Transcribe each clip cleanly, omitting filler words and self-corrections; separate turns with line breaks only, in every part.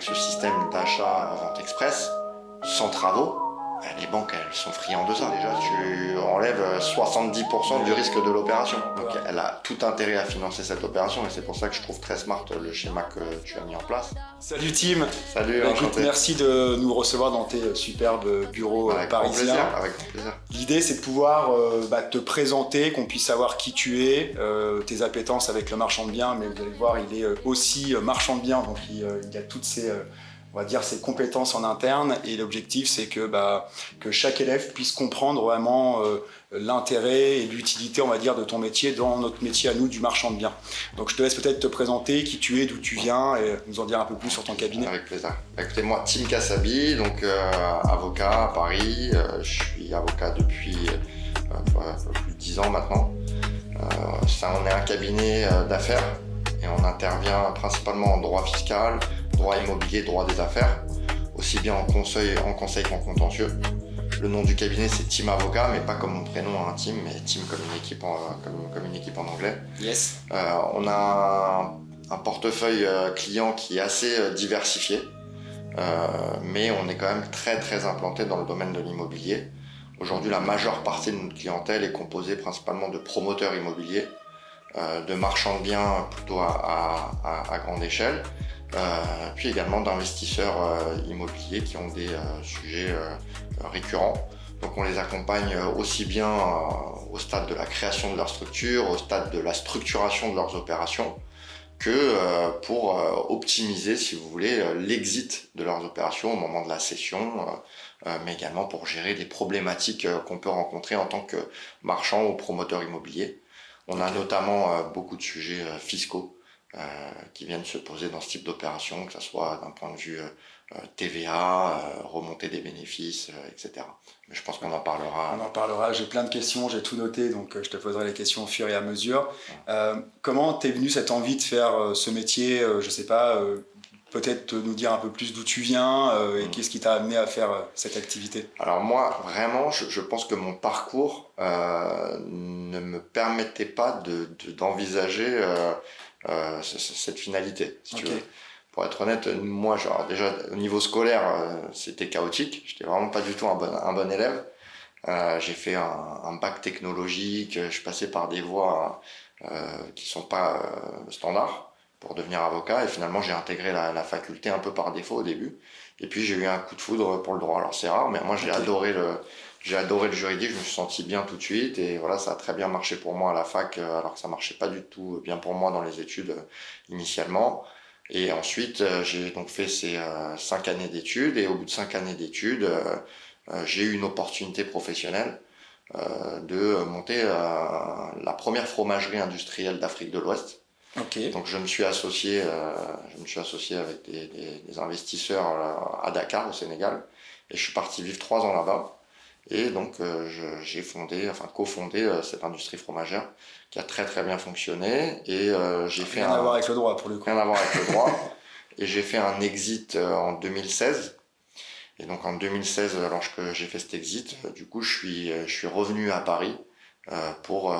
avec ce système d'achat vente express, sans travaux, les banques, elles sont friandes de ça. Déjà, tu enlèves 70% du risque de l'opération. Donc, elle a tout intérêt à financer cette opération et c'est pour ça que je trouve très smart le schéma que tu as mis en place.
Salut Tim.
Salut,
écoute, merci de nous recevoir dans tes superbes bureaux parisiens.
Avec grand plaisir.
L'idée, c'est de pouvoir te présenter, qu'on puisse savoir qui tu es, tes appétences avec le marchand de biens, mais vous allez voir, il est aussi marchand de biens, donc il a toutes ses... on va dire ses compétences en interne, et l'objectif c'est que chaque élève puisse comprendre vraiment l'intérêt et l'utilité, on va dire, de ton métier dans notre métier à nous du marchand de biens. Donc je te laisse peut-être te présenter, qui tu es, d'où tu viens, et nous en dire un peu plus sur ton cabinet.
Avec plaisir. Écoutez, moi, Tim Kassabi, donc avocat à Paris. Je suis avocat depuis plus de 10 ans maintenant. On est un cabinet d'affaires et on intervient principalement en droit fiscal, droit immobilier, droit des affaires, aussi bien en conseil qu'en contentieux. Le nom du cabinet, c'est Tim Avocat, mais pas comme mon prénom, Tim, mais Tim comme une équipe en anglais.
Yes.
On a un portefeuille client qui est assez diversifié, mais on est quand même très très implanté dans le domaine de l'immobilier. Aujourd'hui, la majeure partie de notre clientèle est composée principalement de promoteurs immobiliers, de marchands de biens plutôt à grande échelle, puis également d'investisseurs immobiliers qui ont des sujets récurrents. Donc on les accompagne aussi bien au stade de la création de leur structure, au stade de la structuration de leurs opérations, que pour optimiser, si vous voulez, l'exit de leurs opérations au moment de la cession, mais également pour gérer les problématiques qu'on peut rencontrer en tant que marchand ou promoteur immobilier. On a notamment beaucoup de sujets fiscaux qui viennent se poser dans ce type d'opération, que ce soit d'un point de vue TVA, remontée des bénéfices, etc. Mais je pense qu'on en parlera.
On en parlera, j'ai plein de questions, j'ai tout noté, donc je te poserai les questions au fur et à mesure. Comment t'es venu cette envie de faire ce métier, je sais pas, peut-être nous dire un peu plus d'où tu viens et qu'est-ce qui t'a amené à faire cette activité?
Alors moi, vraiment, je pense que mon parcours ne me permettait pas d'envisager cette finalité, si tu veux. Pour être honnête, moi, déjà au niveau scolaire, c'était chaotique. J'étais vraiment pas du tout un bon élève. J'ai fait un bac technologique. Je suis passé par des voies qui sont pas standards pour devenir avocat. Et finalement, j'ai intégré la faculté un peu par défaut au début. Et puis, j'ai eu un coup de foudre pour le droit. Alors, c'est rare, mais moi, j'ai adoré le juridique. Je me suis senti bien tout de suite. Et voilà, ça a très bien marché pour moi à la fac, alors que ça marchait pas du tout bien pour moi dans les études initialement. Et ensuite, j'ai donc fait ces 5 années d'études. Et au bout de 5 années d'études, j'ai eu une opportunité professionnelle de monter la première fromagerie industrielle d'Afrique de l'Ouest. Donc je me suis associé avec des investisseurs à Dakar, au Sénégal, et je suis parti vivre 3 ans là-bas. Et donc j'ai cofondé cette industrie fromagère qui a très très bien fonctionné. Et j'ai fait
rien à voir avec le droit pour le coup.
Rien à voir avec le droit. Et j'ai fait un exit en 2016. Et donc en 2016, alors que j'ai fait cet exit, du coup je suis revenu à Paris pour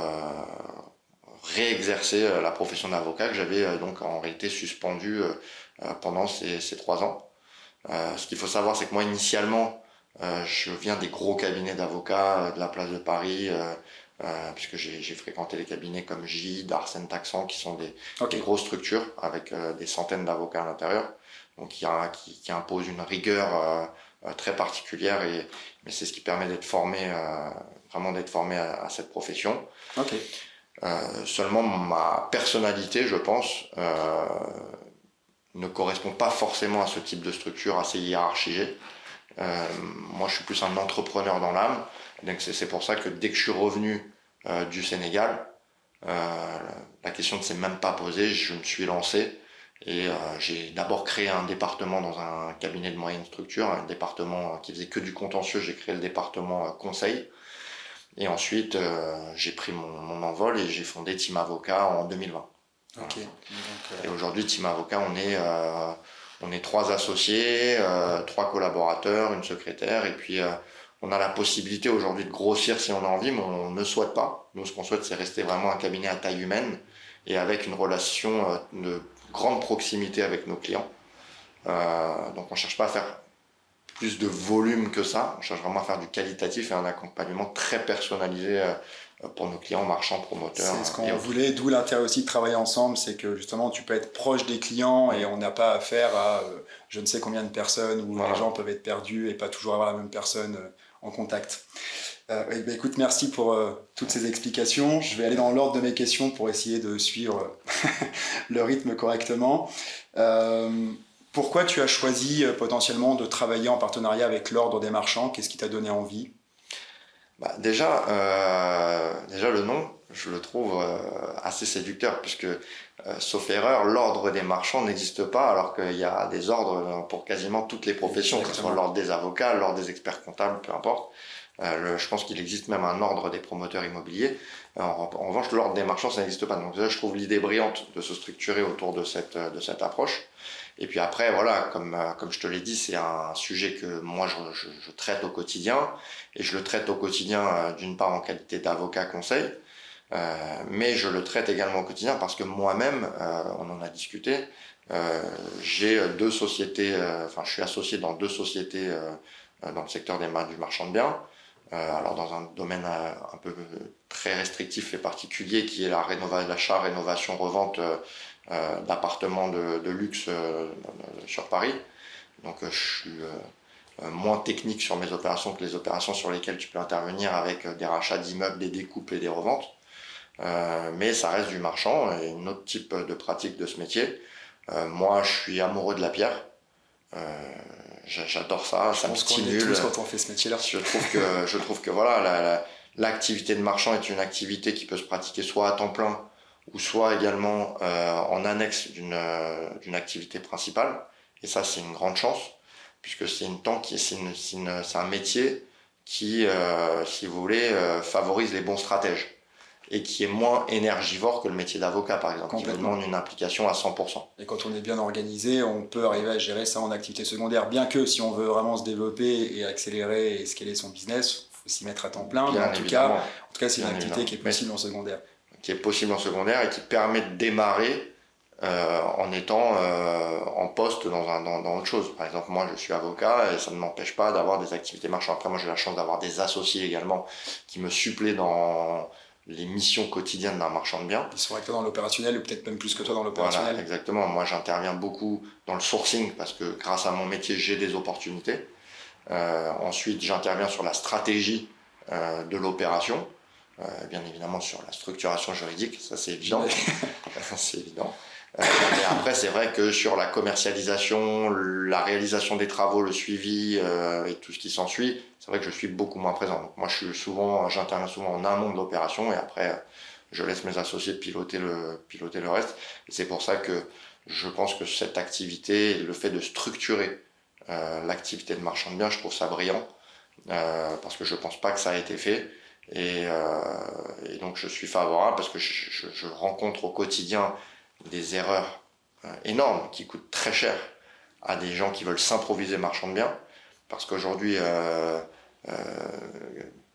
réexercer la profession d'avocat que j'avais donc en réalité suspendue pendant ces 3 ans. Ce qu'il faut savoir, c'est que moi initialement, je viens des gros cabinets d'avocats de la place de Paris, puisque j'ai fréquenté les cabinets comme Gide, Arsène Taxan, qui sont des grosses structures avec des centaines d'avocats à l'intérieur, donc qui imposent une rigueur très particulière, mais c'est ce qui permet d'être formé, vraiment d'être formé à cette profession. Seulement ma personnalité, je pense, ne correspond pas forcément à ce type de structure assez hiérarchisée. Moi, je suis plus un entrepreneur dans l'âme. Donc c'est pour ça que dès que je suis revenu du Sénégal, la question ne s'est même pas posée. Je me suis lancé et j'ai d'abord créé un département dans un cabinet de moyenne structure, un département qui faisait que du contentieux. J'ai créé le département conseil. Et ensuite, j'ai pris mon envol et j'ai fondé Tim Avocat en 2020. Et aujourd'hui, Tim Avocat, on est 3 associés, 3 collaborateurs, une secrétaire, et puis on a la possibilité aujourd'hui de grossir si on a envie, mais on ne souhaite pas. Nous, ce qu'on souhaite, c'est rester vraiment un cabinet à taille humaine et avec une relation de grande proximité avec nos clients. Donc on ne cherche pas à faire plus de volume que ça, on cherche vraiment à faire du qualitatif et un accompagnement très personnalisé pour nos clients, marchands, promoteurs.
C'est ce qu'on voulait, d'où l'intérêt aussi de travailler ensemble, c'est que justement tu peux être proche des clients et on n'a pas affaire à je ne sais combien de personnes où
Voilà.
les gens peuvent être perdus et pas toujours avoir la même personne en contact. Écoute, merci pour toutes ces explications. Je vais aller dans l'ordre de mes questions pour essayer de suivre le rythme correctement. Pourquoi tu as choisi potentiellement de travailler en partenariat avec l'Ordre des marchands? Qu'est-ce qui t'a donné envie?
Déjà, le nom, je le trouve assez séducteur, puisque, sauf erreur, l'ordre des marchands n'existe pas, alors qu'il y a des ordres pour quasiment toutes les professions, que ce soit l'ordre des avocats, l'ordre des experts comptables, peu importe. Je pense qu'il existe même un ordre des promoteurs immobiliers. En revanche, l'ordre des marchands, ça n'existe pas. Donc déjà, je trouve l'idée brillante de se structurer autour de cette approche. Et puis après, voilà, comme je te l'ai dit, c'est un sujet que moi, je traite au quotidien. Et je le traite au quotidien, d'une part en qualité d'avocat conseil, mais je le traite également au quotidien parce que moi-même, on en a discuté, j'ai deux sociétés, je suis associé dans deux sociétés dans le secteur du marchand de biens. Alors dans un domaine un peu très restrictif et particulier qui est l'achat, rénovation, revente d'appartements de luxe sur Paris. Donc je suis moins technique sur mes opérations que les opérations sur lesquelles tu peux intervenir avec des rachats d'immeubles, des découpes et des reventes. Mais ça reste du marchand et un autre type de pratique de ce métier. Moi, je suis amoureux de la pierre. J'adore ça, ça me stimule.
Je pense qu'on est tous quand on fait ce métier-là.
Je trouve que voilà, l'activité de marchand est une activité qui peut se pratiquer soit à temps plein ou soit également en annexe d'une activité principale. Et ça, c'est une grande chance, puisque c'est un métier qui, si vous voulez, favorise les bons stratèges et qui est moins énergivore que le métier d'avocat, par exemple, qui vous demande une implication à 100%.
Et quand on est bien organisé, on peut arriver à gérer ça en activité secondaire, bien que si on veut vraiment se développer et accélérer et scaler son business, il faut s'y mettre à temps plein, mais en tout cas, c'est une activité qui est possible en secondaire.
Qui est possible en secondaire et qui permet de démarrer en étant en poste dans autre chose. Par exemple, moi je suis avocat et ça ne m'empêche pas d'avoir des activités marchandes. Après, moi j'ai la chance d'avoir des associés également qui me suppléent dans les missions quotidiennes d'un marchand de biens.
Ils sont avec toi dans l'opérationnel ou peut-être même plus que toi dans l'opérationnel.
Voilà, exactement. Moi j'interviens beaucoup dans le sourcing parce que grâce à mon métier j'ai des opportunités. Ensuite j'interviens sur la stratégie de l'opération. Bien évidemment sur la structuration juridique, ça c'est évident. C'est évident. Mais après, c'est vrai que sur la commercialisation, la réalisation des travaux, le suivi et tout ce qui s'ensuit, c'est vrai que je suis beaucoup moins présent. Donc, moi, j'interviens souvent en amont de l'opération et après, je laisse mes associés piloter le reste. Et c'est pour ça que je pense que cette activité, le fait de structurer l'activité de marchand de biens, je trouve ça brillant parce que je pense pas que ça a été fait. Et donc, je suis favorable parce que je rencontre au quotidien des erreurs énormes qui coûtent très cher à des gens qui veulent s'improviser marchand de biens parce qu'aujourd'hui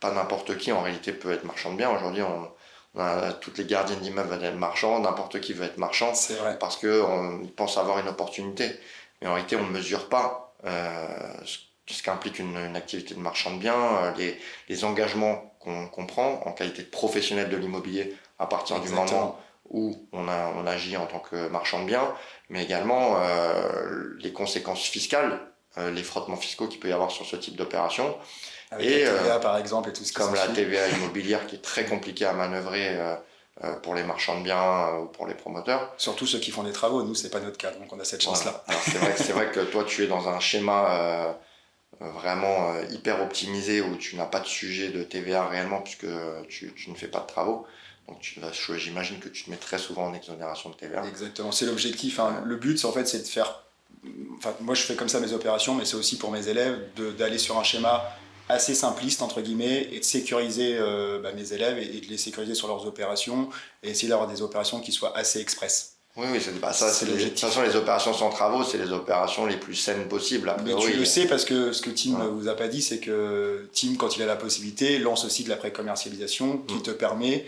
pas n'importe qui en réalité peut être marchand de biens. Aujourd'hui on a toutes les gardiennes d'immeubles veulent être marchands, n'importe qui veut être marchand parce qu'on pense avoir une opportunité, mais en réalité on ne mesure pas ce qu'implique une activité de marchand de biens, les engagements qu'on prend en qualité de professionnel de l'immobilier à partir du moment où on agit en tant que marchand de biens, mais également les conséquences fiscales, les frottements fiscaux qu'il peut y avoir sur ce type d'opération.
Avec la TVA par exemple et tout ce qui
comme la TVA immobilière qui est très compliquée à manœuvrer pour les marchands de biens ou pour les promoteurs.
Surtout ceux qui font des travaux, nous c'est pas notre cas, donc on a cette chance-là.
Alors c'est vrai que toi tu es dans un schéma vraiment hyper optimisé où tu n'as pas de sujet de TVA réellement puisque tu ne fais pas de travaux. Donc j'imagine que tu te mets très souvent en exonération de TVA.
Exactement, c'est l'objectif. Le but, c'est de faire... moi, je fais comme ça mes opérations, mais c'est aussi pour mes élèves d'aller sur un schéma assez simpliste, entre guillemets, et de sécuriser mes élèves et de les sécuriser sur leurs opérations et essayer d'avoir des opérations qui soient assez express.
Oui, ça,
C'est
de toute
l'objectif.
façon, les opérations sans travaux, c'est les opérations les plus saines possibles. A
Mais
priori.
tu le sais parce que ce que Tim
Ouais.
ne vous a pas dit, c'est que Tim, quand il a la possibilité, lance aussi de la pré-commercialisation qui te permet,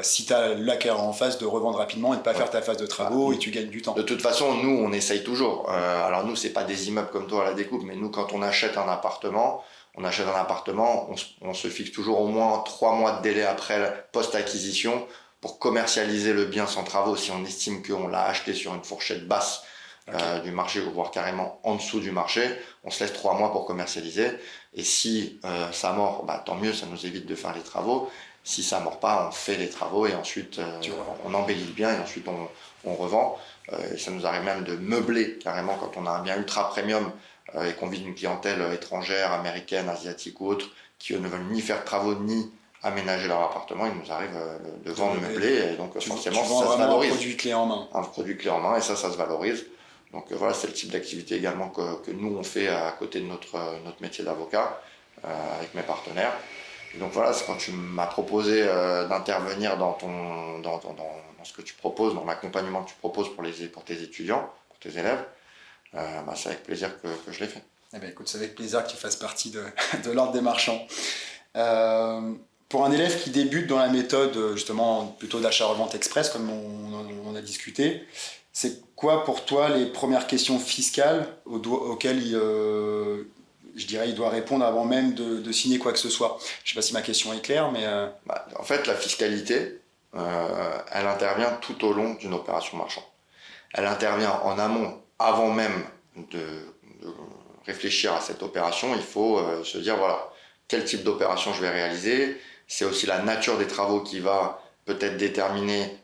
si tu as l'acquéreur en face, de revendre rapidement et de ne pas faire ta phase de travaux et tu gagnes du temps.
De toute façon, nous, on essaye toujours. Alors nous, c'est pas des immeubles comme toi à la découpe, mais nous, quand on achète un appartement, on se fixe toujours au moins 3 mois de délai après post-acquisition pour commercialiser le bien sans travaux. Si on estime qu'on l'a acheté sur une fourchette basse du marché, voire carrément en dessous du marché, on se laisse 3 mois pour commercialiser. Et si ça mord, tant mieux, ça nous évite de faire les travaux. Si ça mord pas, on fait les travaux et ensuite on embellit le bien et ensuite on revend. Et ça nous arrive même de meubler carrément quand on a un bien ultra premium et qu'on vise une clientèle étrangère, américaine, asiatique ou autre, qui eux ne veulent ni faire de travaux ni aménager leur appartement. Il nous arrive de vendre meublé et donc forcément
tu vends
ça se
vraiment
valorise.
un produit clé en main.
Un produit clé en main et ça se valorise. Donc voilà, c'est le type d'activité également que nous on fait à côté de notre métier d'avocat avec mes partenaires. Et donc voilà, c'est quand tu m'as proposé d'intervenir dans ce que tu proposes, dans l'accompagnement que tu proposes pour tes étudiants, pour tes élèves, c'est avec plaisir que je l'ai fait.
Eh bien, écoute, c'est avec plaisir que tu fasses partie de l'ordre des marchands. Pour un élève qui débute dans la méthode justement plutôt d'achat-revente express, comme on a discuté, c'est quoi pour toi les premières questions fiscales auxquelles il doit répondre avant même de signer quoi que ce soit? Je ne sais pas si ma question est claire, mais...
En fait, la fiscalité, elle intervient tout au long d'une opération marchande. Elle intervient en amont, avant même de réfléchir à cette opération. Il faut se dire, voilà, quel type d'opération je vais réaliser. C'est aussi la nature des travaux qui va peut-être déterminer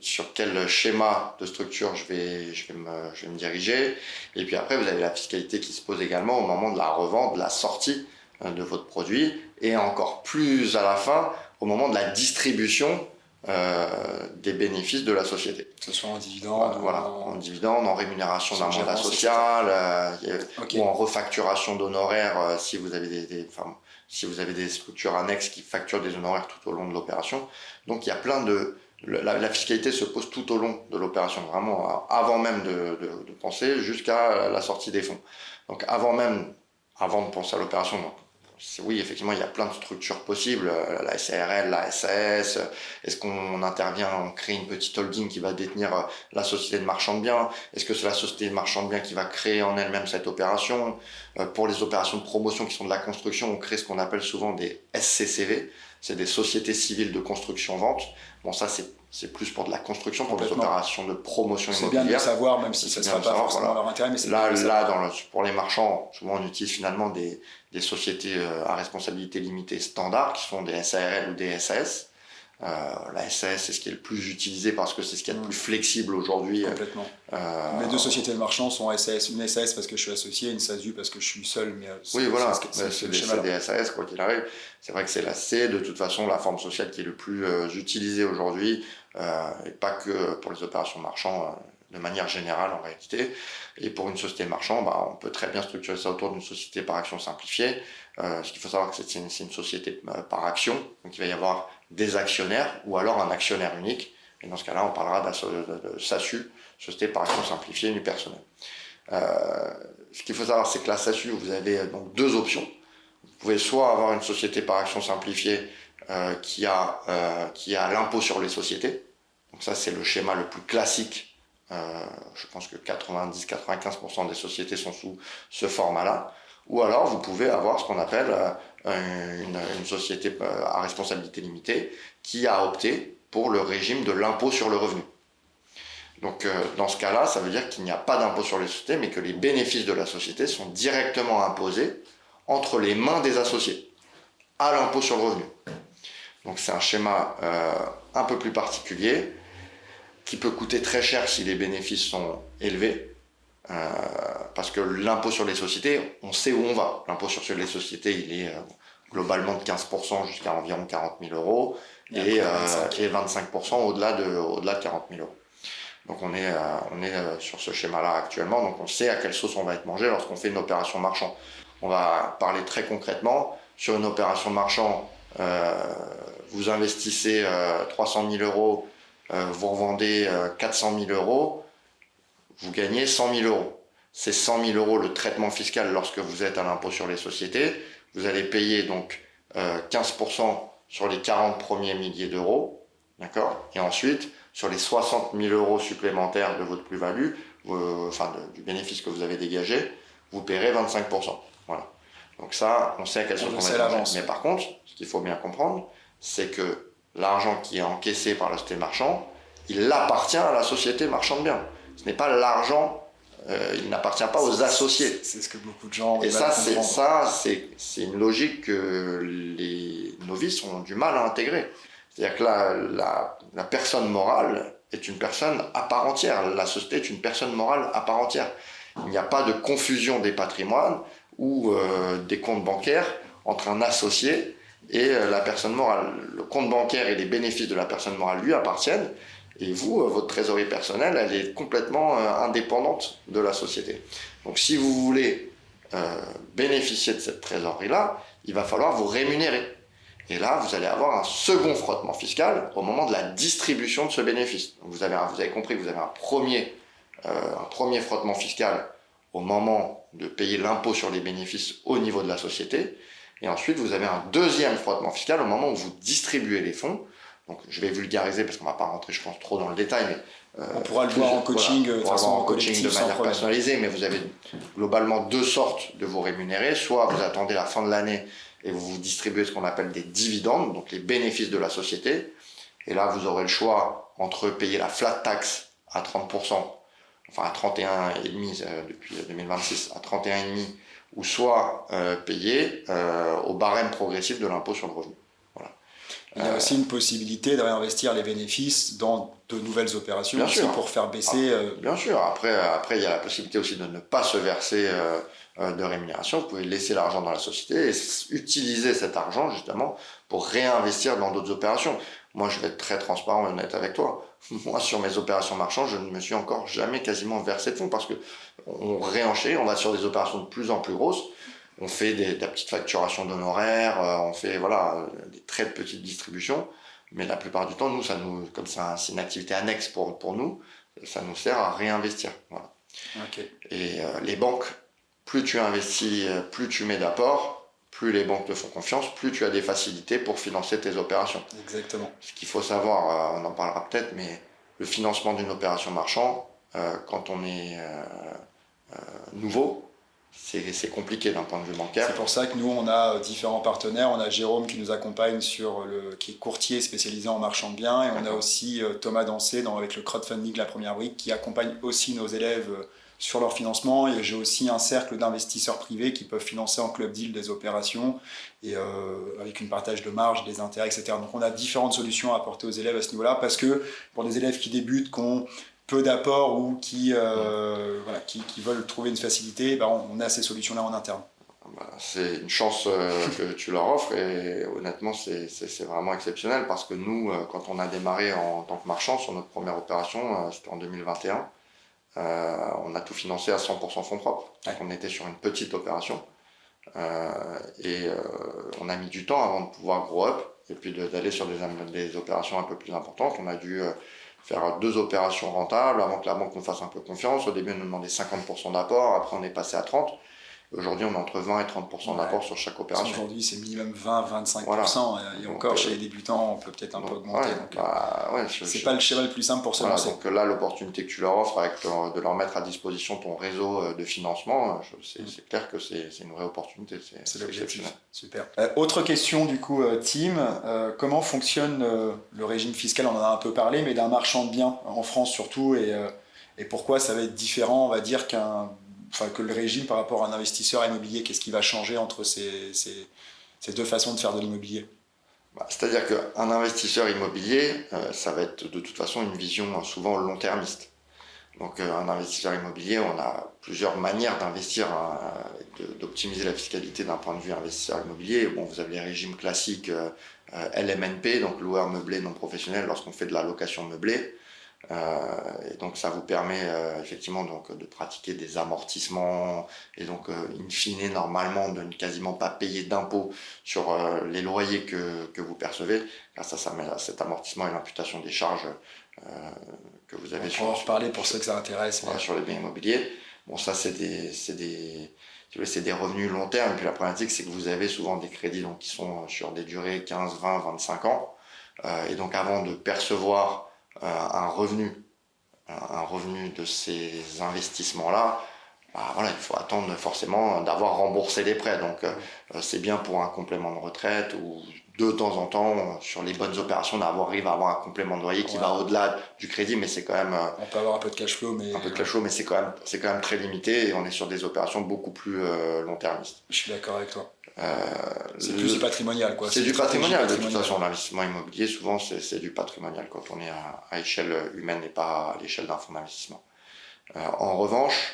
sur quel schéma de structure je vais me diriger. Et puis après, vous avez la fiscalité qui se pose également au moment de la revente, de la sortie de votre produit, et encore plus à la fin, au moment de la distribution des bénéfices de la société.
Que ce soit en dividende,
en dividende, en rémunération d'un mandat social, ou en refacturation d'honoraires si vous avez si vous avez des structures annexes qui facturent des honoraires tout au long de l'opération. Donc il y a plein de... La fiscalité se pose tout au long de l'opération, vraiment avant même de penser jusqu'à la sortie des fonds. Donc avant de penser à l'opération, oui, effectivement, il y a plein de structures possibles, la SARL, la SAS. Est-ce qu'on intervient, on crée une petite holding qui va détenir la société de marchand de biens? Est-ce que c'est la société de marchand de biens qui va créer en elle-même cette opération? Pour les opérations de promotion qui sont de la construction, on crée ce qu'on appelle souvent des SCCV, c'est des sociétés civiles de construction-vente. Bon, ça, c'est plus pour de la construction, pour des opérations de promotion immobilière.
C'est bien de savoir, même si ça ne sera pas forcément leur intérêt. Mais c'est
pour les marchands, souvent on utilise finalement des sociétés à responsabilité limitée standard, qui sont des SARL ou des SAS. La SAS, c'est ce qui est le plus utilisé parce que c'est ce qui est le plus flexible aujourd'hui.
Complètement. Mes deux sociétés de marchands sont SAS. Une SAS parce que je suis associé, une SASU parce que je suis seul. Mais
oui, voilà, c'est des SAS, quoi qu'il arrive. C'est vrai que c'est la C, de toute façon, la forme sociale qui est le plus utilisée aujourd'hui, et pas que pour les opérations marchands, de manière générale en réalité. Et pour une société marchand, on peut très bien structurer ça autour d'une société par action simplifiée. Ce qu'il faut savoir, c'est une société par action, donc il va y avoir des actionnaires ou alors un actionnaire unique. Et dans ce cas-là, on parlera de SASU, société par action simplifiée unipersonnelle. Ce qu'il faut savoir, c'est que la SASU, vous avez donc deux options. Vous pouvez soit avoir une société par action simplifiée qui a l'impôt sur les sociétés. Donc ça, c'est le schéma le plus classique. Je pense que 90-95% des sociétés sont sous ce format-là. Ou alors, vous pouvez avoir ce qu'on appelle une société à responsabilité limitée qui a opté pour le régime de l'impôt sur le revenu. Donc, dans ce cas-là, ça veut dire qu'il n'y a pas d'impôt sur les sociétés, mais que les bénéfices de la société sont directement imposés entre les mains des associés à l'impôt sur le revenu. Donc, c'est un schéma un peu plus particulier qui peut coûter très cher si les bénéfices sont élevés. Parce que l'impôt sur les sociétés, on sait où on va. L'impôt sur les sociétés, il est globalement de 15% jusqu'à environ 40 000 euros et 25% au-delà de 40 000 euros. Donc on est sur ce schéma-là actuellement, donc on sait à quelle sauce on va être mangé lorsqu'on fait une opération marchand. On va parler très concrètement. Sur une opération marchand, vous investissez 300 000 euros vous revendez 400 000 euros, vous gagnez 100 000 euros. C'est 100 000 euros le traitement fiscal lorsque vous êtes à l'impôt sur les sociétés. Vous allez payer donc 15% sur les 40 premiers milliers d'euros, d'accord? Et ensuite, sur les 60 000 euros supplémentaires de votre plus-value, du bénéfice que vous avez dégagé, vous paierez 25%. Voilà. Donc ça, on sait à quelle sauce on va manger. Mais par contre, ce qu'il faut bien comprendre, c'est que l'argent qui est encaissé par la société marchande, il appartient à la société marchande de biens. Ce n'est pas l'argent, il n'appartient pas aux associés.
C'est ce que beaucoup de gens ont
Et ça, c'est une logique que les novices ont du mal à intégrer. C'est-à-dire que la personne morale est une personne à part entière. La société est une personne morale à part entière. Il n'y a pas de confusion des patrimoines ou des comptes bancaires entre un associé et la personne morale. Le compte bancaire et les bénéfices de la personne morale lui appartiennent. Et vous, votre trésorerie personnelle, elle est complètement indépendante de la société. Donc si vous voulez bénéficier de cette trésorerie-là, il va falloir vous rémunérer. Et là, vous allez avoir un second frottement fiscal au moment de la distribution de ce bénéfice. Donc vous avez compris que vous avez un premier frottement fiscal au moment de payer l'impôt sur les bénéfices au niveau de la société. Et ensuite, vous avez un deuxième frottement fiscal au moment où vous distribuez les fonds. Donc, je vais vulgariser parce qu'on ne va pas rentrer, je pense, trop dans le détail, mais
on pourra le voir en coaching,
de manière personnalisée, mais vous avez globalement deux sortes de vous rémunérer. Soit vous attendez la fin de l'année et vous distribuez ce qu'on appelle des dividendes, donc les bénéfices de la société. Et là, vous aurez le choix entre payer la flat tax à 30%, enfin à 31,5% depuis 2026, à 31,5%, ou soit payer au barème progressif de l'impôt sur le revenu.
Il y a aussi une possibilité de réinvestir les bénéfices dans de nouvelles opérations aussi pour faire baisser...
Bien sûr. Après, il y a la possibilité aussi de ne pas se verser de rémunération. Vous pouvez laisser l'argent dans la société et utiliser cet argent justement pour réinvestir dans d'autres opérations. Moi, je vais être très transparent et honnête avec toi. Moi, sur mes opérations marchandes, je ne me suis encore jamais quasiment versé de fonds parce qu'on réenchaîne, on va sur des opérations de plus en plus grosses. On fait de la petite facturation d'honoraires, on fait des très petites distributions, mais la plupart du temps, nous, comme c'est une activité annexe pour nous, ça nous sert à réinvestir. Voilà.
Okay.
Et les banques, plus tu investis, plus tu mets d'apport, plus les banques te font confiance, plus tu as des facilités pour financer tes opérations.
Exactement.
Ce qu'il faut savoir, on en parlera peut-être, mais le financement d'une opération marchande, quand on est nouveau, c'est compliqué d'un point de vue bancaire.
C'est pour ça que nous, on a différents partenaires. On a Jérôme qui nous accompagne qui est courtier spécialisé en marchand de biens. Et on a aussi Thomas Dancé avec le crowdfunding La Première Brique qui accompagne aussi nos élèves sur leur financement. Et j'ai aussi un cercle d'investisseurs privés qui peuvent financer en club deal des opérations et avec une partage de marge, des intérêts, etc. Donc on a différentes solutions à apporter aux élèves à ce niveau-là parce que pour des élèves qui débutent, peu d'apport ou qui veulent trouver une facilité, on a ces solutions-là en interne.
C'est une chance que tu leur offres et honnêtement c'est vraiment exceptionnel parce que nous, quand on a démarré en tant que marchand sur notre première opération, c'était en 2021, on a tout financé à 100% fonds propres. Donc on était sur une petite opération et on a mis du temps avant de pouvoir grow up et puis d'aller sur des opérations un peu plus importantes. On a dû faire 2 opérations rentables avant que la banque nous fasse un peu confiance. Au début, on nous demandait 50% d'apport, après on est passé à 30%. Aujourd'hui, on est entre 20 et 30% d'apport sur chaque opération.
Aujourd'hui, c'est minimum 20-25%. Voilà. Et encore, chez les débutants, on peut peut-être un peu augmenter. C'est pas le schéma le plus simple pour se lancer.
Donc là, l'opportunité que tu leur offres de leur mettre à disposition ton réseau de financement, c'est clair que c'est une vraie opportunité.
C'est l'objectif. Super. Autre question du coup, Tim. Comment fonctionne le régime fiscal? On en a un peu parlé, mais d'un marchand de biens, en France surtout, et pourquoi ça va être différent, on va dire, que le régime par rapport à un investisseur immobilier? Qu'est-ce qui va changer entre ces deux façons de faire de l'immobilier?
C'est-à-dire qu'un investisseur immobilier, ça va être de toute façon une vision souvent long-termiste. Donc un investisseur immobilier, on a plusieurs manières d'investir, d'optimiser la fiscalité d'un point de vue investisseur immobilier. Bon, vous avez les régimes classiques LMNP, donc loueur meublé non professionnel lorsqu'on fait de la location meublée. Et donc ça vous permet effectivement donc, de pratiquer des amortissements et donc in fine normalement de ne quasiment pas payer d'impôts sur les loyers que vous percevez grâce à cet amortissement et l'imputation des charges que vous avez
On va en reparler pour ceux que ça intéresse.
Voilà, sur les biens immobiliers. Bon, ça, c'est des revenus long terme. Et puis la problématique, c'est que vous avez souvent des crédits donc, qui sont sur des durées 15, 20, 25 ans. Et donc, avant de percevoir un revenu de ces investissements-là, bah, voilà, il faut attendre forcément d'avoir remboursé les prêts. Donc, c'est bien pour un complément de retraite ou de temps en temps, sur les bonnes opérations, d'arriver à avoir un complément de loyer qui va au-delà du crédit, mais c'est quand même...
on peut avoir un peu de cash flow, mais...
Un peu de cash flow, mais c'est quand même très limité et on est sur des opérations beaucoup plus long-termistes.
Je suis d'accord avec toi. C'est plus du patrimonial, quoi.
C'est du patrimonial, de toute façon. L'investissement immobilier, souvent, c'est du patrimonial quand on est à échelle humaine et pas à l'échelle d'un fonds d'investissement. En revanche,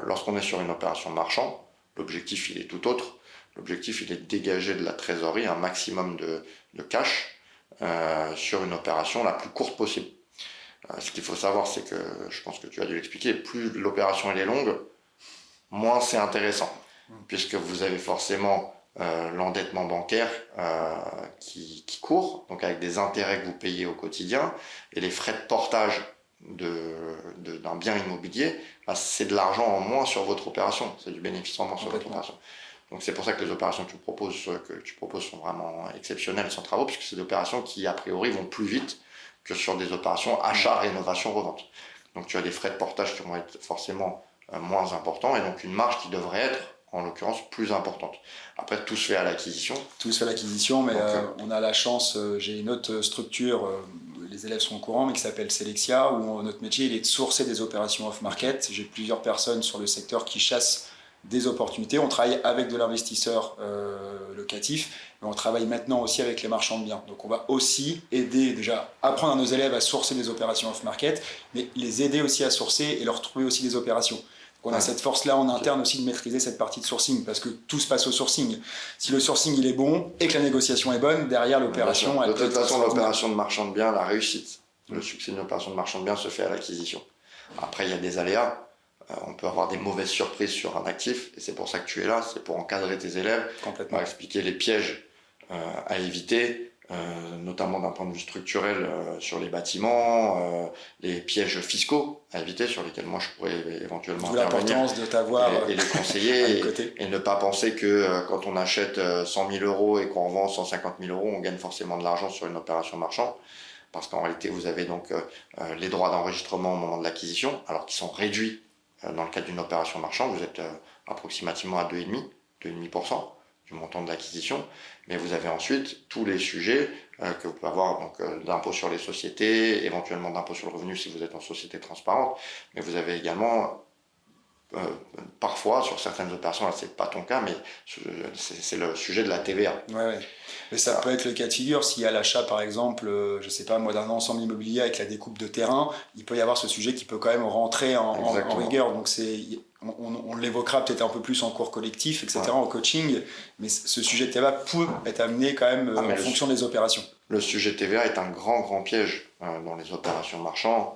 lorsqu'on est sur une opération marchand, l'objectif, il est tout autre. L'objectif, il est de dégager de la trésorerie, un maximum de cash sur une opération la plus courte possible. Ce qu'il faut savoir, c'est que, je pense que tu as dû l'expliquer, plus l'opération elle est longue, moins c'est intéressant, puisque vous avez forcément l'endettement bancaire qui court, donc avec des intérêts que vous payez au quotidien, et les frais de portage d'un bien immobilier, bah, c'est de l'argent en moins sur votre opération, c'est du bénéfice en moins sur votre opération. Donc c'est pour ça que les opérations que tu proposes sont vraiment exceptionnelles sans travaux, puisque c'est des opérations qui, a priori, vont plus vite que sur des opérations achat, rénovation, revente. Donc tu as des frais de portage qui vont être forcément moins importants, et donc une marge qui devrait être, en l'occurrence, plus importante. Après, tout se fait à l'acquisition.
Tout se fait à l'acquisition, mais on a la chance, j'ai une autre structure, les élèves sont au courant, mais qui s'appelle Selexia, où notre métier il est de sourcer des opérations off-market. J'ai plusieurs personnes sur le secteur qui chassent des opportunités. On travaille avec de l'investisseur locatif, mais on travaille maintenant aussi avec les marchands de biens. Donc on va aussi aider, déjà, apprendre à nos élèves à sourcer des opérations off-market, mais les aider aussi à sourcer et leur trouver aussi des opérations. Donc on a cette force-là en interne aussi de maîtriser cette partie de sourcing, parce que tout se passe au sourcing. Si le sourcing il est bon et que la négociation est bonne, derrière l'opération...
De toute façon, l'opération de marchand de biens, la réussite, le succès d'une opération de marchand de biens se fait à l'acquisition. Après, il y a des aléas. On peut avoir des mauvaises surprises sur un actif, et c'est pour ça que tu es là, c'est pour encadrer tes élèves, pour expliquer les pièges à éviter, notamment d'un point de vue structurel sur les bâtiments, les pièges fiscaux à éviter sur lesquels moi je pourrais éventuellement
intervenir. L'importance de t'avoir
et les conseiller et ne pas penser que quand on achète 100 000 euros et qu'on revend 150 000 euros, on gagne forcément de l'argent sur une opération marchande. Parce qu'en réalité, vous avez donc les droits d'enregistrement au moment de l'acquisition, alors qu'ils sont réduits dans le cadre d'une opération marchande. Vous êtes approximativement à 2,5% du montant de l'acquisition, mais vous avez ensuite tous les sujets que vous pouvez avoir, donc d'impôt sur les sociétés, éventuellement d'impôt sur le revenu si vous êtes en société transparente, mais vous avez également parfois sur certaines opérations, là c'est pas ton cas, mais c'est le sujet de la TVA.
Ouais. Mais ça peut être le cas de figure s'il y a l'achat par exemple, je sais pas moi, d'un ensemble immobilier avec la découpe de terrain, il peut y avoir ce sujet qui peut quand même rentrer en rigueur. Donc on l'évoquera peut-être un peu plus en cours collectif, etc., en coaching, mais ce sujet de TVA peut être amené quand même en fonction des opérations.
Le sujet TVA est un grand piège dans les opérations marchandes.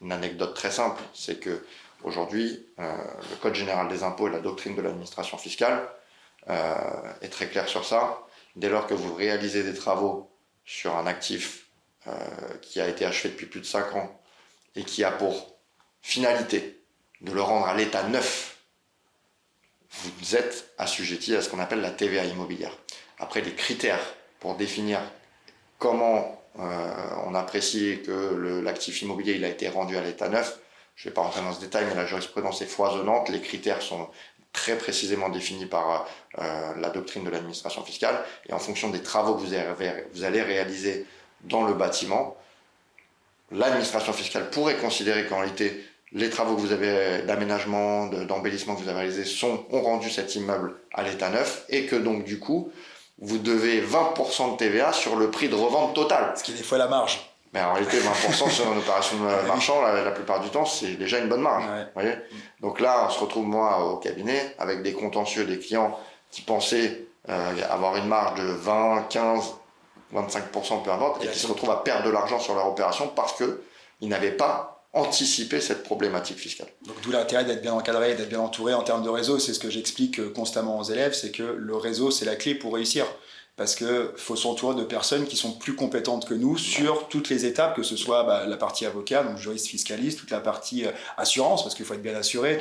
Une anecdote très simple, c'est que aujourd'hui, le Code général des impôts et la doctrine de l'administration fiscale est très clair sur ça. Dès lors que vous réalisez des travaux sur un actif qui a été achevé depuis plus de 5 ans et qui a pour finalité de le rendre à l'état neuf, vous êtes assujetti à ce qu'on appelle la TVA immobilière. Après, les critères pour définir comment on apprécie que l'actif immobilier il a été rendu à l'état neuf, je ne vais pas rentrer dans ce détail, mais la jurisprudence est foisonnante. Les critères sont très précisément définis par la doctrine de l'administration fiscale. Et en fonction des travaux que vous allez réaliser dans le bâtiment, l'administration fiscale pourrait considérer qu'en réalité, les travaux que vous avez d'aménagement, d'embellissement que vous avez réalisés ont rendu cet immeuble à l'état neuf et que donc du coup, vous devez 20% de TVA sur le prix de revente total.
Ce qui est des fois la marge.
Mais en réalité, 20% sur une opération de marchand, la plupart du temps, c'est déjà une bonne marge.
Ouais.
Voyez. Donc là, on se retrouve, moi, au cabinet, avec des contentieux, des clients qui pensaient avoir une marge de 20, 15, 25%, peu importe, et qui se retrouvent à perdre de l'argent sur leur opération parce qu'ils n'avaient pas anticipé cette problématique fiscale.
Donc d'où l'intérêt d'être bien encadré, d'être bien entouré en termes de réseau. C'est ce que j'explique constamment aux élèves, c'est que le réseau, c'est la clé pour réussir. parce qu'il faut s'entourer de personnes qui sont plus compétentes que nous sur toutes les étapes, que ce soit la partie avocat, donc juriste fiscaliste, toute la partie assurance, parce qu'il faut être bien assuré.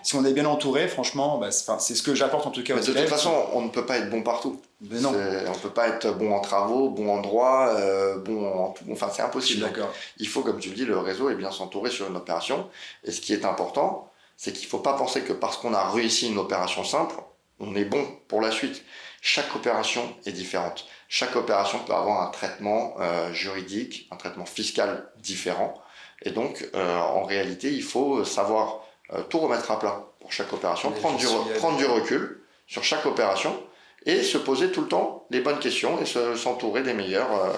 Si on est bien entouré, franchement, c'est ce que j'apporte en tout cas aux élèves.
De toute façon, on ne peut pas être bon partout.
Mais non.
On ne peut pas être bon en travaux, bon en droit, bon en tout. Enfin, c'est impossible.
D'accord.
Il faut, comme tu le dis, le réseau est bien s'entourer sur une opération. Et ce qui est important, c'est qu'il ne faut pas penser que parce qu'on a réussi une opération simple, on est bon pour la suite. Chaque opération est différente. Chaque opération peut avoir un traitement juridique, un traitement fiscal différent. Et donc, en réalité, il faut savoir tout remettre à plat pour chaque opération, prendre du recul sur chaque opération et se poser tout le temps les bonnes questions et s'entourer des meilleurs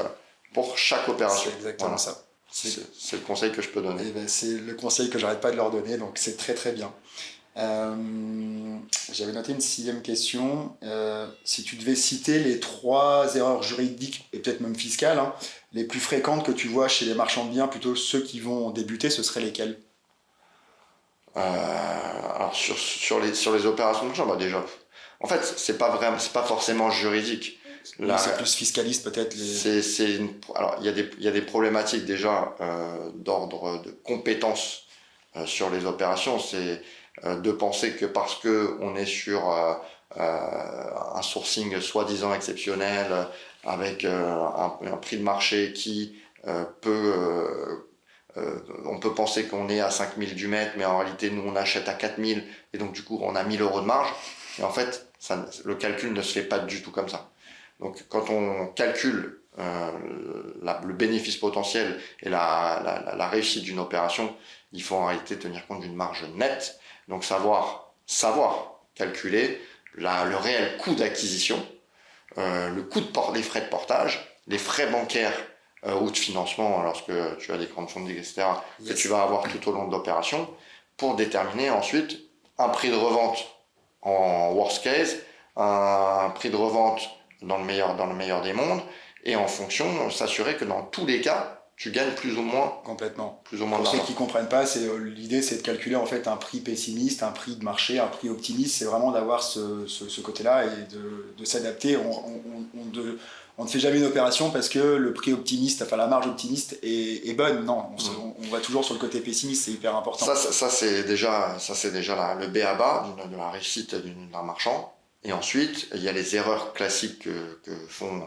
pour chaque opération.
C'est exactement ça.
C'est le conseil que je peux donner.
C'est le conseil que j'arrête pas de leur donner, donc c'est très très bien. J'avais noté une 6e question. Si tu devais citer les 3 erreurs juridiques et peut-être même fiscales les plus fréquentes que tu vois chez les marchands de biens, plutôt ceux qui vont débuter, ce seraient lesquelles?
Alors sur les opérations de chambre, déjà, en fait, c'est pas forcément juridique.
Là, c'est plus fiscaliste peut-être.
Alors il y a des problématiques déjà d'ordre de compétences sur les opérations. C'est de penser que parce que on est sur un sourcing soi-disant exceptionnel avec un prix de marché qui on peut penser qu'on est à 5 000 du mètre, mais en réalité, nous, on achète à 4 000, et donc du coup, on a 1 000 € de marge. Et en fait, le calcul ne se fait pas du tout comme ça. Donc, quand on calcule le bénéfice potentiel et la réussite d'une opération, il faut en réalité tenir compte d'une marge nette. Donc, savoir calculer le réel coût d'acquisition, le coût des frais de portage, les frais bancaires, ou de financement lorsque tu as des crowdfunding, etc., que tu vas avoir tout au long de l'opération, pour déterminer ensuite un prix de revente en worst case, un prix de revente dans le meilleur des mondes, et en fonction, s'assurer que dans tous les cas, tu gagnes plus ou moins.
Complètement.
Plus ou moins.
Pour ceux qui ne comprennent pas, l'idée c'est de calculer en fait un prix pessimiste, un prix de marché, un prix optimiste. C'est vraiment d'avoir ce côté-là et de s'adapter. On ne fait jamais une opération parce que le prix optimiste, enfin la marge optimiste est bonne. Non, on va toujours sur le côté pessimiste, c'est hyper important.
Ça c'est déjà le b.a.-ba de la réussite d'un marchand. Et ensuite, il y a les erreurs classiques que font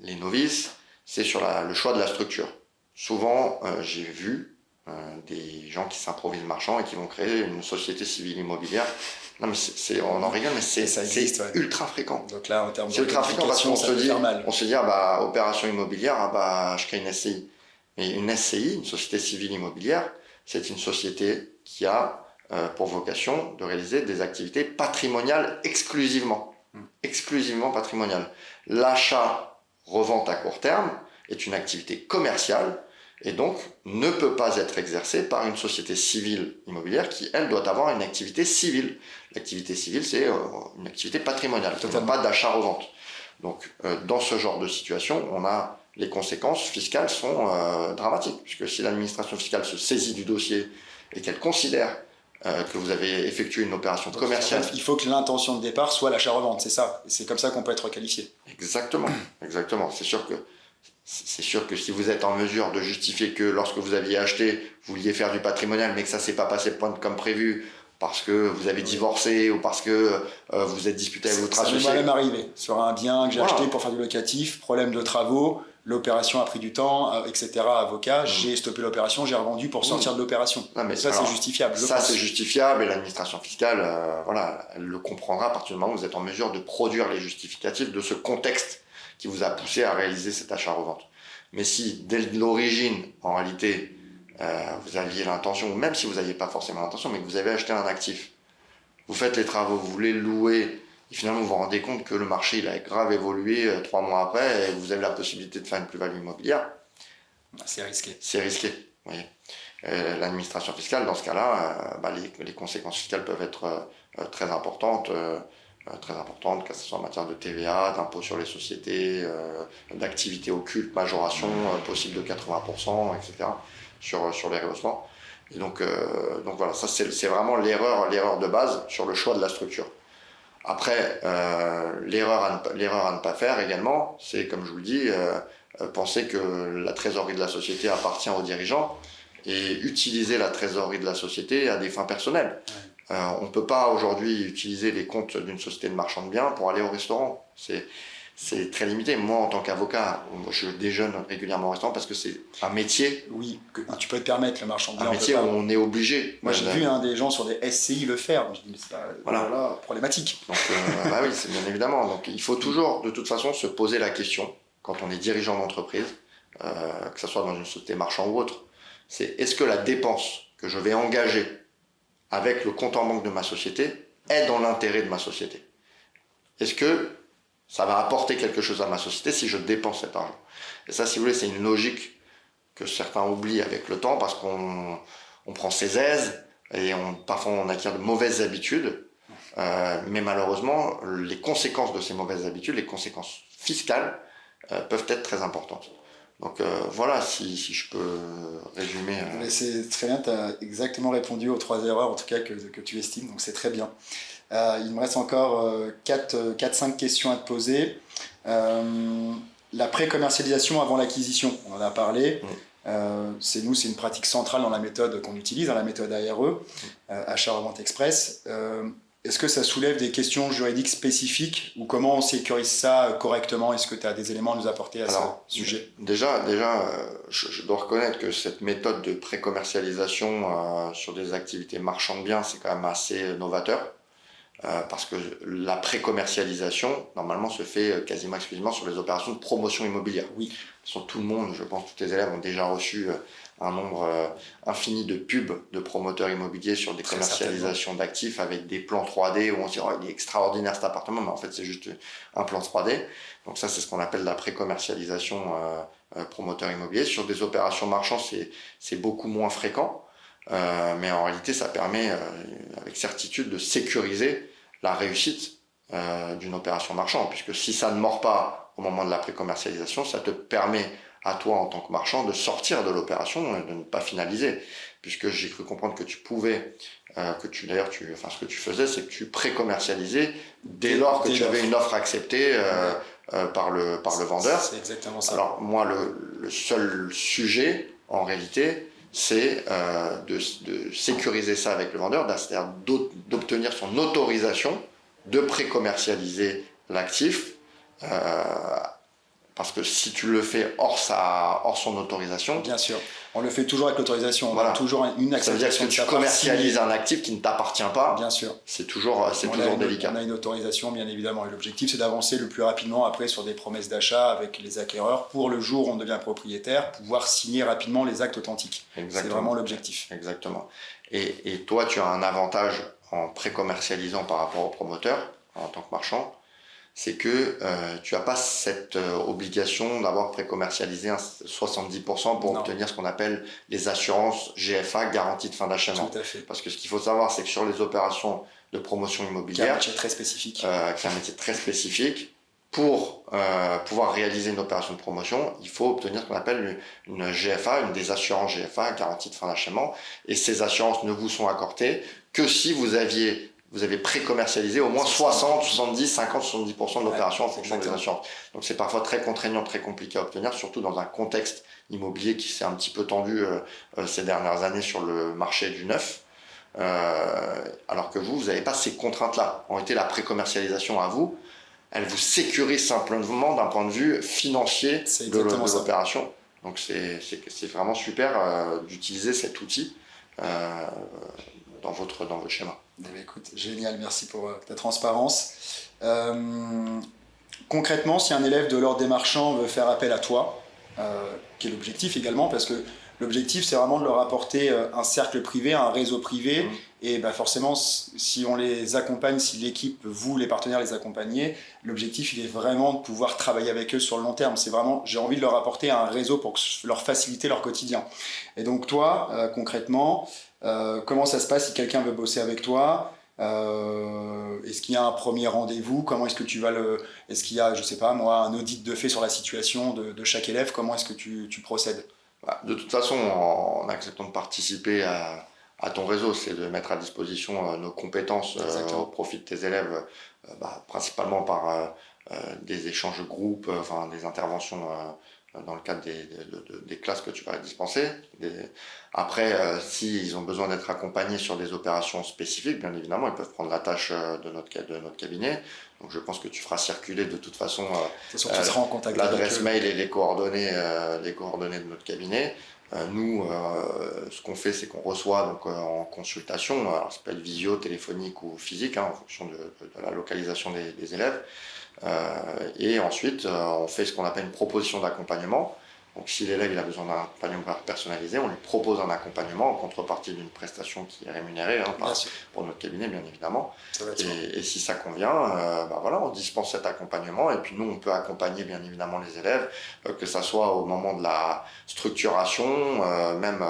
les novices. C'est sur le choix de la structure. Souvent, j'ai vu des gens qui s'improvisent marchands et qui vont créer une société civile immobilière. Non, mais on en rigole, mais c'est ultra fréquent.
Donc là, en termes
c'est ultra fréquent parce qu'on se dit, opération immobilière, je crée une SCI. Mais une SCI, une société civile immobilière, c'est une société qui a pour vocation de réaliser des activités patrimoniales exclusivement. Exclusivement patrimoniales. L'achat-revente à court terme est une activité commerciale et donc ne peut pas être exercée par une société civile immobilière qui, elle, doit avoir une activité civile. L'activité civile, c'est une activité patrimoniale, pas d'achat-revente. Donc, dans ce genre de situation, les conséquences fiscales sont dramatiques, puisque si l'administration fiscale se saisit du dossier et qu'elle considère que vous avez effectué une opération commerciale.
Il faut que l'intention de départ soit l'achat-revente, c'est ça. C'est comme ça qu'on peut être qualifié.
Exactement. C'est sûr que si vous êtes en mesure de justifier que lorsque vous aviez acheté, vous vouliez faire du patrimonial, mais que ça ne s'est pas passé comme prévu, parce que vous avez divorcé ou parce que vous êtes disputé avec votre associé.
Ça m'est même arrivé sur un bien que j'ai acheté pour faire du locatif, problème de travaux, l'opération a pris du temps, etc. Avocat, j'ai stoppé l'opération, j'ai revendu pour sortir de l'opération.
Ça,
c'est justifiable.
C'est justifiable et l'administration fiscale, elle le comprendra à partir du moment où vous êtes en mesure de produire les justificatifs de ce contexte qui vous a poussé à réaliser cet achat-revente. Mais si, dès l'origine, en réalité, vous aviez l'intention, ou même si vous n'aviez pas forcément l'intention, mais que vous avez acheté un actif, vous faites les travaux, vous voulez le louer, et finalement vous vous rendez compte que le marché il a grave évolué 3 mois après, et vous avez la possibilité de faire une plus-value immobilière.
C'est risqué.
C'est risqué, vous voyez. L'administration fiscale, dans ce cas-là, les conséquences fiscales peuvent être très importantes, que ce soit en matière de TVA, d'impôt sur les sociétés, d'activités occultes, majoration possible de 80%, etc. sur les rehaussements. Et donc voilà, ça c'est vraiment l'erreur de base sur le choix de la structure. Après, l'erreur à ne pas faire également, c'est comme je vous le dis, penser que la trésorerie de la société appartient aux dirigeants et utiliser la trésorerie de la société à des fins personnelles. On ne peut pas aujourd'hui utiliser les comptes d'une société de marchand de biens pour aller au restaurant. C'est très limité. Moi, en tant qu'avocat, je déjeune régulièrement au restaurant parce que c'est un métier.
Oui, tu peux te permettre le marchand de biens.
Un métier où on est obligé.
Moi, j'ai vu des gens sur des SCI le faire. Je me dis, mais c'est pas voilà, problématique.
Donc, bah oui, c'est bien évidemment. Donc, il faut toujours, de toute façon, se poser la question, quand on est dirigeant d'entreprise, que ce soit dans une société marchand ou autre, c'est est-ce que la dépense que je vais engager avec le compte en banque de ma société est dans l'intérêt de ma société? Est-ce que ça va apporter quelque chose à ma société si je dépense cet argent? Et ça, si vous voulez, c'est une logique que certains oublient avec le temps parce qu'on prend ses aises et parfois on acquiert de mauvaises habitudes. Mais malheureusement, les conséquences de ces mauvaises habitudes, les conséquences fiscales, peuvent être très importantes. Donc voilà, si je peux résumer.
Mais c'est très bien, tu as exactement répondu aux 3 erreurs en tout cas que tu estimes, donc c'est très bien. Il me reste encore 4-5 questions à te poser. La pré-commercialisation avant l'acquisition, on en a parlé. C'est une pratique centrale dans la méthode qu'on utilise, dans la méthode ARE, achat-revente express. Est-ce que ça soulève des questions juridiques spécifiques ou comment on sécurise ça correctement? Est-ce que tu as des éléments à nous apporter à ce sujet?
Déjà, je dois reconnaître que cette méthode de pré-commercialisation sur des activités marchandes de biens, c'est quand même assez novateur. Parce que la pré-commercialisation, normalement, se fait quasiment exclusivement sur les opérations de promotion immobilière.
Oui.
Tout le monde, je pense, tous les élèves ont déjà reçu un nombre infini de pubs de promoteurs immobiliers sur des commercialisations d'actifs avec des plans 3D où on se dit, oh, il est extraordinaire cet appartement, mais en fait, c'est juste un plan 3D. Donc ça, c'est ce qu'on appelle la pré-commercialisation promoteur immobilier. Sur des opérations marchandes, c'est beaucoup moins fréquent. Mais en réalité, ça permet avec certitude de sécuriser la réussite d'une opération marchande, puisque si ça ne mord pas au moment de la pré-commercialisation, ça te permet à toi en tant que marchand de sortir de l'opération et de ne pas finaliser, puisque j'ai cru comprendre que tu pouvais, ce que tu faisais, c'est que tu pré-commercialisais dès lors que tu avais une offre acceptée par le vendeur.
C'est exactement ça.
Alors moi, le seul sujet, en réalité, c'est de sécuriser ça avec le vendeur, c'est-à-dire d'obtenir son autorisation de pré-commercialiser l'actif, parce que si tu le fais hors son autorisation...
Bien sûr, on le fait toujours avec l'autorisation, on
voilà.
a toujours une acceptation.
Ça veut dire que tu commercialises un actif qui ne t'appartient pas.
Bien sûr.
C'est toujours délicat.
On a une autorisation, bien évidemment, et l'objectif c'est d'avancer le plus rapidement après sur des promesses d'achat avec les acquéreurs pour le jour où on devient propriétaire, pouvoir signer rapidement les actes authentiques. Exactement. C'est vraiment l'objectif.
Exactement. Et toi, tu as un avantage en pré-commercialisant par rapport au promoteur, en tant que marchand, c'est que tu n'as pas cette obligation d'avoir pré-commercialisé 70% pour obtenir ce qu'on appelle les assurances GFA, garantie de fin d'achèvement.
Tout à fait.
Parce que ce qu'il faut savoir, c'est que sur les opérations de promotion immobilière,
qui est un métier très spécifique,
pour pouvoir réaliser une opération de promotion, il faut obtenir ce qu'on appelle une GFA, une des assurances GFA, garantie de fin d'achèvement, et ces assurances ne vous sont accordées que si vous avez pré-commercialisé au moins 60, 70, 50, 70% de l'opération en fonction des assurances. Donc c'est parfois très contraignant, très compliqué à obtenir, surtout dans un contexte immobilier qui s'est un petit peu tendu ces dernières années sur le marché du neuf. Alors que vous n'avez pas ces contraintes-là. En réalité, la pré-commercialisation à vous, elle vous sécurise simplement d'un point de vue financier de l'opération. Donc c'est vraiment super d'utiliser cet outil dans votre schéma.
Écoute, génial, merci pour ta transparence. Concrètement, si un élève de l'ordre des marchands veut faire appel à toi, qui est l'objectif également, parce que l'objectif c'est vraiment de leur apporter un cercle privé, un réseau privé, et forcément si on les accompagne, si l'équipe, vous les partenaires les accompagnez, l'objectif il est vraiment de pouvoir travailler avec eux sur le long terme. C'est vraiment, j'ai envie de leur apporter un réseau pour leur faciliter leur quotidien. Et donc toi, concrètement, comment ça se passe si quelqu'un veut bosser avec toi? Est-ce qu'il y a un premier rendez-vous? Comment est-ce que tu vas est-ce qu'il y a, je sais pas moi, un audit de fait sur la situation de chaque élève? Comment est-ce que tu procèdes?
De toute façon, en acceptant de participer à à ton réseau, c'est de mettre à disposition nos compétences au profit de tes élèves, principalement par des échanges de groupes, enfin des interventions dans le cadre des classes que tu vas dispenser. Après, s'ils ont besoin d'être accompagnés sur des opérations spécifiques, bien évidemment, ils peuvent prendre la tâche de notre cabinet. Donc je pense que tu feras circuler de toute façon
tu seras en contact
l'adresse mail et les coordonnées de notre cabinet. Nous, ce qu'on fait, c'est qu'on reçoit donc, en consultation, alors ça peut être visio, téléphonique ou physique, en fonction de la localisation des élèves. Et ensuite, on fait ce qu'on appelle une proposition d'accompagnement. Donc si l'élève il a besoin d'un accompagnement personnalisé, on lui propose un accompagnement en contrepartie d'une prestation qui est rémunérée pour notre cabinet, bien évidemment. Et si ça convient, voilà, on dispense cet accompagnement et puis nous, on peut accompagner bien évidemment les élèves, que ça soit au moment de la structuration, même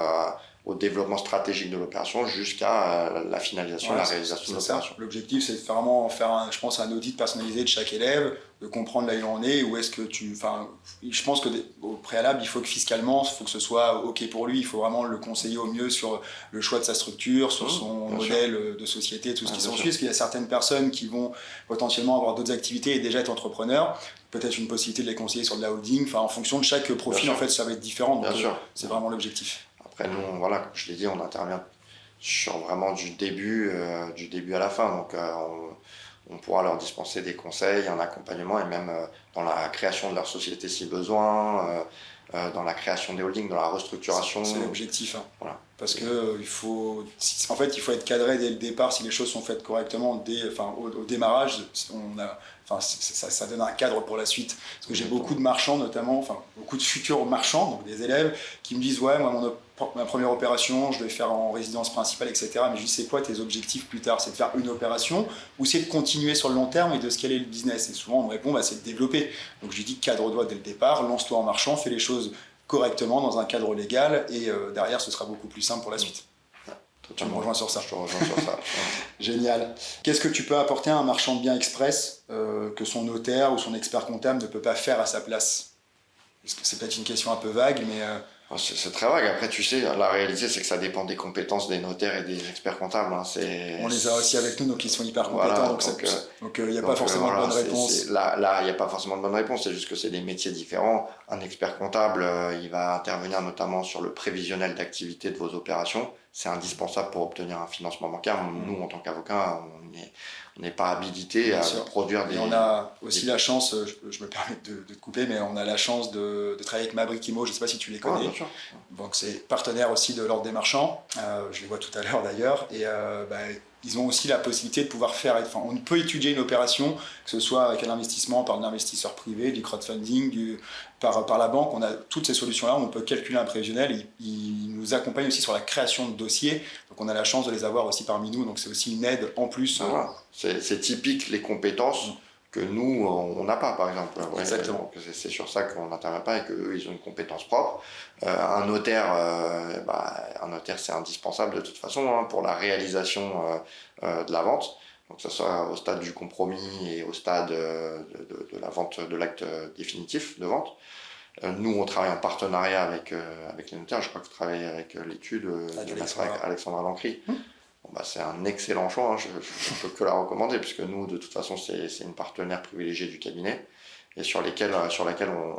au développement stratégique de l'opération jusqu'à la finalisation et la réalisation de l'opération.
L'objectif, c'est vraiment faire, je pense, un audit personnalisé de chaque élève, de comprendre là où il en est, où est-ce que je pense qu'au préalable, il faut que fiscalement, il faut que ce soit OK pour lui, il faut vraiment le conseiller au mieux sur le choix de sa structure, sur son modèle de société, tout ce qui s'ensuit, parce qu'il y a certaines personnes qui vont potentiellement avoir d'autres activités et déjà être entrepreneurs, peut-être une possibilité de les conseiller sur de la holding, en fonction de chaque profil, en fait, ça va être différent, donc c'est vraiment l'objectif.
Après, nous, voilà, comme je l'ai dit, on intervient sur vraiment du début à la fin. Donc, on pourra leur dispenser des conseils, un accompagnement et même dans la création de leur société si besoin, dans la création des holdings, dans la restructuration.
C'est l'objectif.
Voilà.
Parce que il faut être cadré dès le départ si les choses sont faites correctement au démarrage. Ça donne un cadre pour la suite. Parce que j'ai beaucoup de marchands, notamment, beaucoup de futurs marchands, donc des élèves, qui me disent ouais, moi, ma première opération, je vais faire en résidence principale, etc. Mais je dis, c'est quoi tes objectifs plus tard? C'est de faire une opération ou c'est de continuer sur le long terme et de scaler le business? Et souvent, on me répond, c'est de développer. Donc je lui dis, cadre-toi dès le départ, lance-toi en marchand, fais les choses correctement dans un cadre légal et derrière, ce sera beaucoup plus simple pour la suite. Tu me rejoins sur ça.
Je te rejoins sur ça.
Génial. Qu'est-ce que tu peux apporter à un marchand de biens express que son notaire ou son expert comptable ne peut pas faire à sa place? C'est peut-être une question un peu vague, mais...
C'est très vague. Après, tu sais, la réalité, c'est que ça dépend des compétences des notaires et des experts comptables.
On les a aussi avec nous, donc ils sont hyper compétents. Donc il n'y a pas forcément de bonne réponse.
Là, il n'y a pas forcément de bonne réponse. C'est juste que c'est des métiers différents. Un expert comptable, il va intervenir notamment sur le prévisionnel d'activité de vos opérations. C'est indispensable pour obtenir un financement bancaire. Nous, en tant qu'avocats, on n'est pas habilité à produire des...
Et on a aussi la chance, je me permets de te couper, mais on a la chance de travailler avec Mabrikimo, je ne sais pas si tu les connais. Donc c'est partenaire aussi de l'Ordre des marchands, je les vois tout à l'heure d'ailleurs, et ils ont aussi la possibilité de pouvoir on peut étudier une opération, que ce soit avec un investissement par un investisseur privé, du crowdfunding, par la banque, on a toutes ces solutions-là, on peut calculer un prévisionnel, et ils nous accompagnent aussi sur la création de dossiers, donc on a la chance de les avoir aussi parmi nous, donc c'est aussi une aide en plus.
C'est typique les compétences que nous, on n'a pas, par exemple.
Exactement.
C'est sur ça qu'on n'intervient pas et qu'eux, ils ont une compétence propre. Un notaire, c'est indispensable de toute façon pour la réalisation de la vente. Donc, que ce soit au stade du compromis et au stade de la vente de l'acte définitif de vente. Nous, on travaille en partenariat avec les notaires. Je crois que vous travaillez avec l'étude de Alexandra Lancry. C'est un excellent choix, je ne peux que la recommander, puisque nous, de toute façon, c'est une partenaire privilégiée du cabinet, et sur laquelle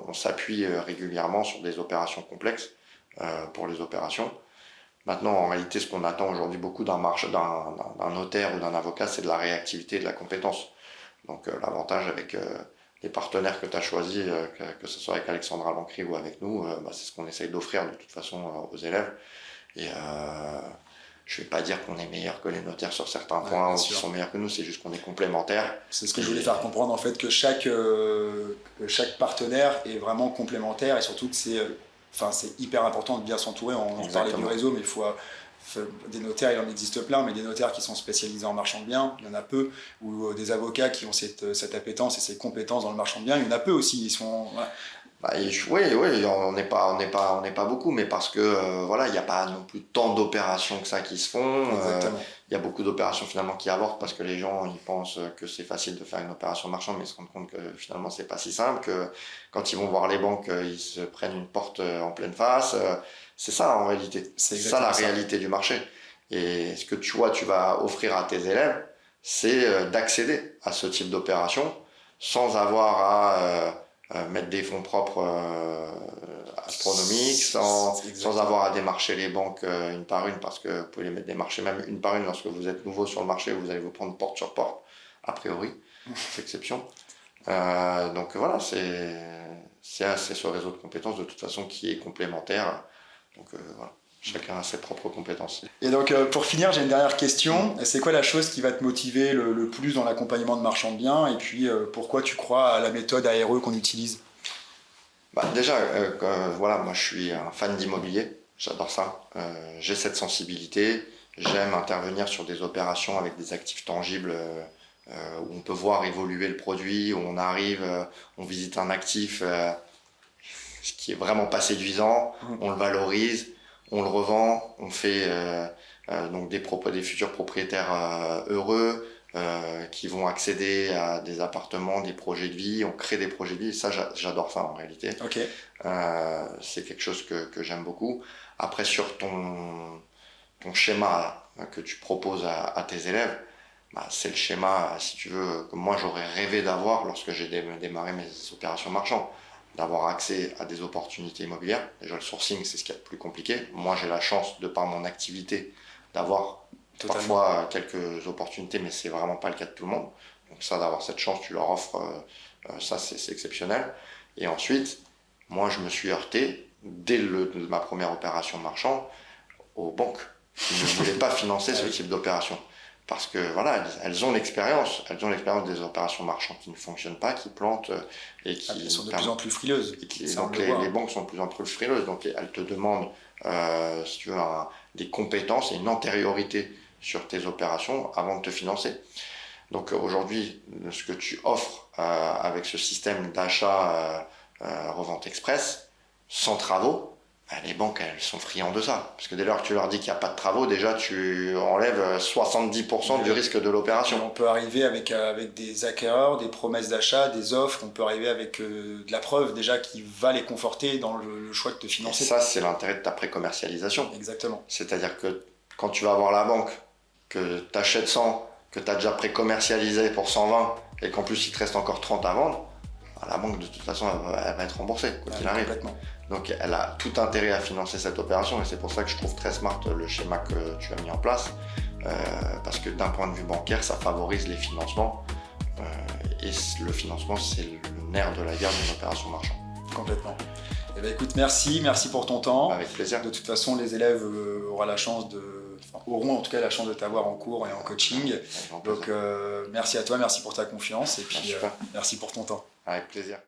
on s'appuie régulièrement sur des opérations complexes pour les opérations. Maintenant, en réalité, ce qu'on attend aujourd'hui beaucoup d'un notaire ou d'un avocat, c'est de la réactivité et de la compétence. Donc l'avantage avec les partenaires que tu as choisis, que ce soit avec Alexandra Lancry ou avec nous, c'est ce qu'on essaye d'offrir de toute façon aux élèves. Et je ne vais pas dire qu'on est meilleur que les notaires sur certains points ou qu'ils sont meilleurs que nous, c'est juste qu'on est complémentaires.
C'est ce que je voulais faire comprendre, en fait, que chaque partenaire est vraiment complémentaire et surtout que c'est hyper important de bien s'entourer. On parlait du réseau, mais il faut des notaires, il en existe plein, mais des notaires qui sont spécialisés en marchand de biens, il y en a peu, ou des avocats qui ont cette appétence et ces compétences dans le marchand de biens, il y en a peu aussi. Ils sont...
Oui, on n'est pas beaucoup, mais parce que il n'y a pas non plus tant d'opérations que ça qui se font. Il y a beaucoup d'opérations finalement qui avortent parce que les gens ils pensent que c'est facile de faire une opération marchande, mais ils se rendent compte que finalement c'est pas si simple, que quand ils vont voir les banques, ils se prennent une porte en pleine face. C'est ça en réalité. C'est ça la réalité du marché. Et ce que tu vas offrir à tes élèves, c'est d'accéder à ce type d'opération sans avoir à mettre des fonds propres astronomiques, sans avoir à démarcher les banques une par une, parce que vous pouvez les mettre démarcher même une par une lorsque vous êtes nouveau sur le marché, vous allez vous prendre porte sur porte, a priori, c'est exception. Donc voilà, c'est ce réseau de compétences de toute façon qui est complémentaire. Donc voilà, chacun a ses propres compétences.
Et donc pour finir, j'ai une dernière question. C'est quoi la chose qui va te motiver le plus dans l'accompagnement de marchands de biens, et puis pourquoi tu crois à la méthode ARE qu'on utilise?
Déjà, voilà, moi je suis un fan d'immobilier, j'adore ça. J'ai cette sensibilité, j'aime intervenir sur des opérations avec des actifs tangibles où on peut voir évoluer le produit, où on arrive, on visite un actif qui est vraiment pas séduisant, on le valorise, on le revend, on fait donc des futurs propriétaires heureux qui vont accéder à des appartements, des projets de vie, on crée des projets de vie, ça j'adore ça en réalité.
Okay.
C'est quelque chose que j'aime beaucoup. Après sur ton schéma que tu proposes à tes élèves, c'est le schéma, si tu veux, que moi j'aurais rêvé d'avoir lorsque j'ai démarré mes opérations marchandes, d'avoir accès à des opportunités immobilières. Déjà le sourcing, c'est ce qui est le plus compliqué. Moi j'ai la chance, de par mon activité, d'avoir parfois quelques opportunités, mais c'est vraiment pas le cas de tout le monde. Donc ça, d'avoir cette chance, tu leur offres, ça c'est exceptionnel. Et ensuite, moi je me suis heurté, dès ma première opération marchande, aux banques qui ne voulaient pas financer ce type d'opération. Parce que voilà, elles ont l'expérience des opérations marchandes qui ne fonctionnent pas, qui plantent et qui
elles sont de plus en plus frileuses.
Donc les banques sont de plus en plus frileuses, donc elles te demandent, si tu veux, des compétences et une antériorité sur tes opérations avant de te financer. Donc aujourd'hui, ce que tu offres avec ce système d'achat revente express, sans travaux, les banques, elles sont friandes de ça. Parce que dès lors que tu leur dis qu'il n'y a pas de travaux, déjà tu enlèves 70% du risque de l'opération.
On peut arriver avec des acquéreurs, des promesses d'achat, des offres, on peut arriver avec de la preuve déjà qui va les conforter dans le choix de te financer.
Et ça, c'est l'intérêt de ta pré-commercialisation.
Exactement.
C'est-à-dire que quand tu vas voir la banque, que tu achètes 100, que tu as déjà pré-commercialisé pour 120 et qu'en plus il te reste encore 30 à vendre, la banque de toute façon elle va être remboursée quoi qu'il arrive.
Complètement.
Donc elle a tout intérêt à financer cette opération et c'est pour ça que je trouve très smart le schéma que tu as mis en place parce que d'un point de vue bancaire ça favorise les financements et le financement c'est le nerf de la guerre d'une opération marchande.
Complètement. Eh bien, écoute, merci pour ton temps.
Avec plaisir.
De toute façon, les élèves auront en tout cas la chance de t'avoir en cours et en coaching. Donc merci à toi, merci pour ta confiance et puis merci pour ton temps.
Avec plaisir.